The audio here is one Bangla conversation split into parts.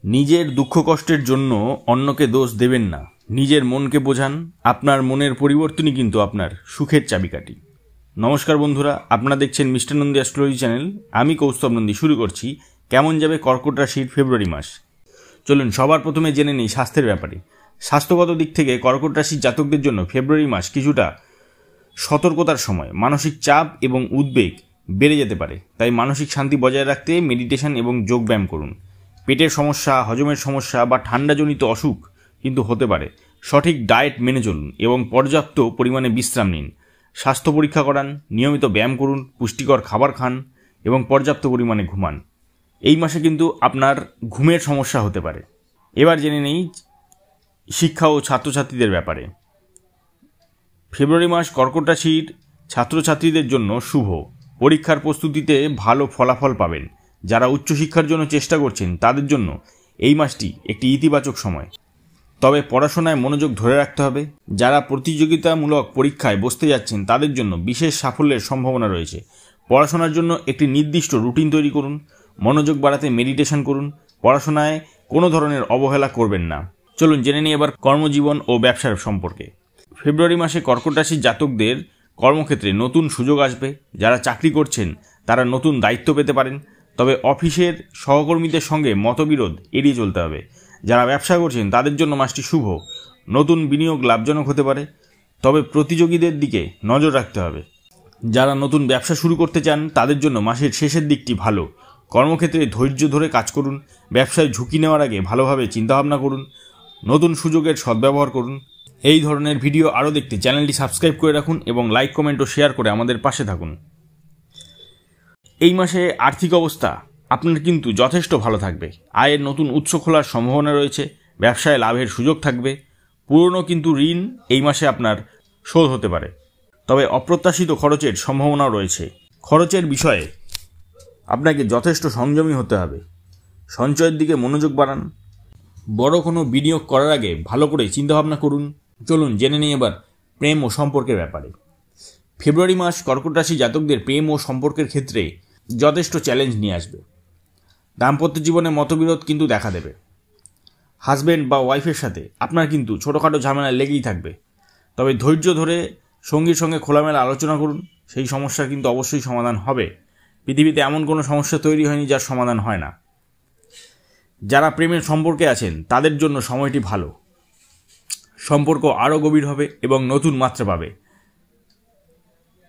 নিজের দুঃখ কষ্টের জন্য অন্যকে দোষ দেবেন না, নিজের মনকে বোঝান। আপনার মনের পরিবর্তনই কিন্তু আপনার সুখের চাবিকাঠি। নমস্কার বন্ধুরা, আপনারা দেখছেন মিস্টার নন্দী অ্যাস্ট্রোলজি চ্যানেল। আমি কৌস্তব নন্দী। শুরু করছি কেমন যাবে কর্কট রাশির ফেব্রুয়ারি মাস। চলুন সবার প্রথমে জেনে নিই স্বাস্থ্যের ব্যাপারে। স্বাস্থ্যগত দিক থেকে কর্কট রাশির জাতকদের জন্য ফেব্রুয়ারি মাস কিছুটা সতর্কতার সময়। মানসিক চাপ এবং উদ্বেগ বেড়ে যেতে পারে, তাই মানসিক শান্তি বজায় রাখতে মেডিটেশন এবং যোগব্যায়াম করুন। পেটের সমস্যা, হজমের সমস্যা বা ঠান্ডাজনিত অসুখ কিন্তু হতে পারে। সঠিক ডায়েট মেনে চলুন এবং পর্যাপ্ত পরিমাণে বিশ্রাম নিন। স্বাস্থ্য পরীক্ষা করান, নিয়মিত ব্যায়াম করুন, পুষ্টিকর খাবার খান এবং পর্যাপ্ত পরিমাণে ঘুমান। এই মাসে কিন্তু আপনার ঘুমের সমস্যা হতে পারে। এবার জেনে নেই শিক্ষা ও ছাত্রছাত্রীদের ব্যাপারে। ফেব্রুয়ারি মাস কর্কট রাশির ছাত্রছাত্রীদের জন্য শুভ। পরীক্ষার প্রস্তুতিতে ভালো ফলাফল পাবেন। যারা উচ্চশিক্ষার জন্য চেষ্টা করছেন তাদের জন্য এই মাসটি একটি ইতিবাচক সময়। তবে পড়াশোনায় মনোযোগ ধরে রাখতে হবে। যারা প্রতিযোগিতামূলক পরীক্ষায় বসতে যাচ্ছেন তাদের জন্য বিশেষ সাফল্যের সম্ভাবনা রয়েছে। পড়াশোনার জন্য একটি নির্দিষ্ট রুটিন তৈরি করুন। মনোযোগ বাড়াতে মেডিটেশন করুন। পড়াশোনায় কোনো ধরনের অবহেলা করবেন না। চলুন জেনে নিই এবার কর্মজীবন ও ব্যবসার সম্পর্কে। ফেব্রুয়ারি মাসে কর্কট রাশির জাতকদের কর্মক্ষেত্রে নতুন সুযোগ আসবে। যারা চাকরি করছেন তারা নতুন দায়িত্ব পেতে পারেন, তবে অফিসের সহকর্মীদের সঙ্গে মতবিরোধ এড়িয়ে চলতে হবে। যারা ব্যবসা করছেন তাদের জন্য মাসটি শুভ। নতুন বিনিয়োগ লাভজনক হতে পারে, তবে প্রতিযোগীদের দিকে নজর রাখতে হবে। যারা নতুন ব্যবসা শুরু করতে চান তাদের জন্য মাসের শেষের দিকটি ভালো। কর্মক্ষেত্রে ধৈর্য ধরে কাজ করুন। ব্যবসায় ঝুঁকি নেওয়ার আগে ভালোভাবে চিন্তাভাবনা করুন। নতুন সুযোগের সদ্ব্যবহার করুন। এই ধরনের ভিডিও আরও দেখতে চ্যানেলটি সাবস্ক্রাইব করে রাখুন এবং লাইক, কমেন্ট ও শেয়ার করে আমাদের পাশে থাকুন। এই মাসে আর্থিক অবস্থা আপনার কিন্তু যথেষ্ট ভালো থাকবে। আয়ের নতুন উৎস খোলার সম্ভাবনা রয়েছে। ব্যবসায় লাভের সুযোগ থাকবে। পুরনো কিন্তু ঋণ এই মাসে আপনার শোধ হতে পারে, তবে অপ্রত্যাশিত খরচের সম্ভাবনাও রয়েছে। খরচের বিষয়ে আপনাকে যথেষ্ট সংযমী হতে হবে। সঞ্চয়ের দিকে মনোযোগ বাড়ান। বড় কোনো বিনিয়োগ করার আগে ভালো করে চিন্তাভাবনা করুন। চলুন জেনে নিই এবার প্রেম ও সম্পর্কের ব্যাপারে। ফেব্রুয়ারি মাস কর্কট রাশি জাতকদের প্রেম ও সম্পর্কের ক্ষেত্রে যথেষ্ট চ্যালেঞ্জ নিয়ে আসবে। দাম্পত্য জীবনে মতবিরোধ কিন্তু দেখা দেবে। হাজব্যান্ড বা ওয়াইফের সাথে আপনার কিন্তু ছোটোখাটো ঝামেলা লেগেই থাকবে, তবে ধৈর্য ধরে সঙ্গীর সঙ্গে খোলামেলা আলোচনা করুন। সেই সমস্যার কিন্তু অবশ্যই সমাধান হবে। পৃথিবীতে এমন কোনো সমস্যা তৈরি হয়নি যার সমাধান হয় না। যারা প্রেমের সম্পর্কে আছেন তাদের জন্য সময়টি ভালো। সম্পর্ক আরও গভীর হবে এবং নতুন মাত্রা পাবে।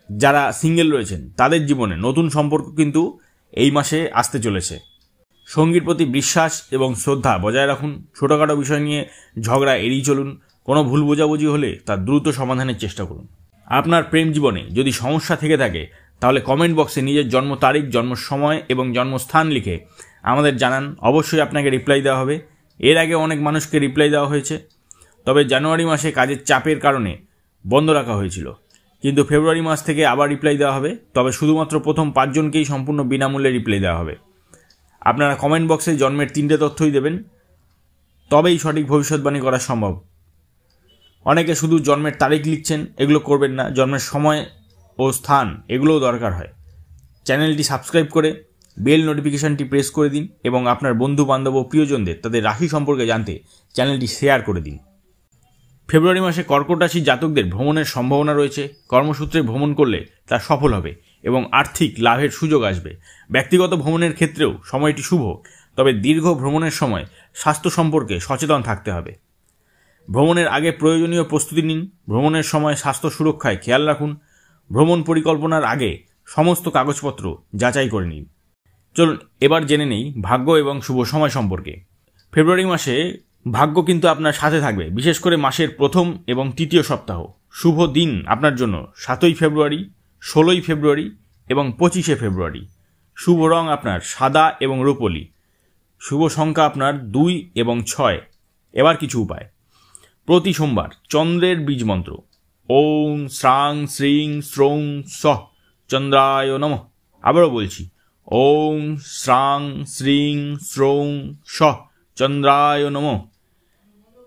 যারা সিঙ্গেল রয়েছেন তাদের জীবনে নতুন সম্পর্ক কিন্তু এই মাসে আসতে চলেছে। সঙ্গীর প্রতি বিশ্বাস এবং শ্রদ্ধা বজায় রাখুন। ছোটোখাটো বিষয় নিয়ে ঝগড়া এড়িয়ে চলুন। কোনো ভুল বোঝাবুঝি হলে তার দ্রুত সমাধানের চেষ্টা করুন। আপনার প্রেম জীবনে যদি সমস্যা থেকে থাকে তাহলে কমেন্ট বক্সে নিজের জন্ম তারিখ, জন্ম সময় এবং জন্মস্থান লিখে আমাদের জানান। অবশ্যই আপনাকে রিপ্লাই দেওয়া হবে। এর আগে অনেক মানুষকে রিপ্লাই দেওয়া হয়েছে, তবে জানুয়ারি মাসে কাজের চাপের কারণে বন্ধ রাখা হয়েছিল। কিন্তু ফেব্রুয়ারি মাস থেকে আবার রিপ্লাই দেওয়া হবে, তবে শুধুমাত্র প্রথম 5 জনকেই সম্পূর্ণ বিনামূল্যে রিপ্লাই দেওয়া হবে। আপনারা কমেন্ট বক্সে জন্মের 3টে তথ্যই দেবেন, তবেই সঠিক ভবিষ্যৎবাণী করা সম্ভব। অনেকে শুধু জন্মের তারিখ লিখছেন, এগুলো করবেন না। জন্মের সময় ও স্থান এগুলোও দরকার হয়। চ্যানেলটি সাবস্ক্রাইব করে বেল নোটিফিকেশনটি প্রেস করে দিন এবং আপনার বন্ধু বান্ধব ও প্রিয়জনদের তাদের রাশি সম্পর্কে জানতে চ্যানেলটি শেয়ার করে দিন। ফেব্রুয়ারি মাসে কর্কট রাশি জাতকদের ভ্রমণের সম্ভাবনা রয়েছে। কর্মসূত্রে ভ্রমণ করলে তা সফল হবে এবং আর্থিক লাভের সুযোগ আসবে। ব্যক্তিগত ভ্রমণের ক্ষেত্রেও সময়টি শুভ, তবে দীর্ঘ ভ্রমণের সময় স্বাস্থ্য সম্পর্কে সচেতন থাকতে হবে। ভ্রমণের আগে প্রয়োজনীয় প্রস্তুতি নিন। ভ্রমণের সময় স্বাস্থ্য সুরক্ষায় খেয়াল রাখুন। ভ্রমণ পরিকল্পনার আগে সমস্ত কাগজপত্র যাচাই করে নিন। চলুন এবার জেনে নেই ভাগ্য এবং শুভ সময় সম্পর্কে। ফেব্রুয়ারি মাসে ভাগ্য কিন্তু আপনার সাথে থাকবে, বিশেষ করে মাসের প্রথম এবং তৃতীয় সপ্তাহ। শুভ দিন আপনার জন্য 7ই ফেব্রুয়ারি, 16ই ফেব্রুয়ারি এবং 25শে ফেব্রুয়ারি। শুভ রং আপনার সাদা এবং রূপোলি। শুভ সংখ্যা আপনার 2 এবং 6। এবার কিছু উপায়। প্রতি সোমবার চন্দ্রের বীজ মন্ত্র ওম শ্রাং শ্রীং শ্রৌং সহ চন্দ্রায় নমঃ। আবারও বলছি, ওম শ্রাং শ্রীং শ্রৌং সহ চন্দ্রায় নমঃ।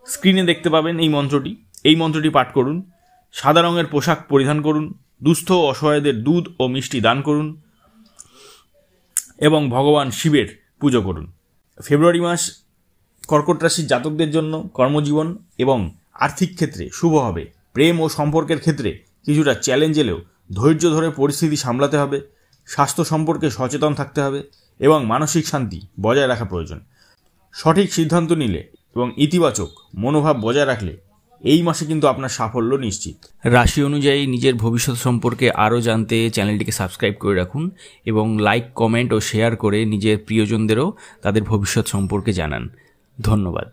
স্ক্রিনে দেখতে পাবেন এই মন্ত্রটি পাঠ করুন। সাদা রঙের পোশাক পরিধান করুন। দুস্থ অসহায়দের দুধ ও মিষ্টি দান করুন এবং ভগবান শিবের পুজো করুন। ফেব্রুয়ারি মাস কর্কট রাশির জাতকদের জন্য কর্মজীবন এবং আর্থিক ক্ষেত্রে শুভ হবে। প্রেম ও সম্পর্কের ক্ষেত্রে কিছুটা চ্যালেঞ্জ এলেও ধৈর্য ধরে পরিস্থিতি সামলাতে হবে। স্বাস্থ্য সম্পর্কে সচেতন থাকতে হবে এবং মানসিক শান্তি বজায় রাখা প্রয়োজন। সঠিক সিদ্ধান্ত নিলে এবং ইতিবাচক মনোভাব বজায় রাখলে এই মাসে কিন্তু আপনার সাফল্য নিশ্চিত। রাশি অনুযায়ী নিজের ভবিষ্যৎ সম্পর্কে আরও জানতে চ্যানেলটিকে সাবস্ক্রাইব করে রাখুন এবং লাইক, কমেন্ট ও শেয়ার করে নিজের প্রিয়জনদেরও তাদের ভবিষ্যৎ সম্পর্কে জানান। ধন্যবাদ।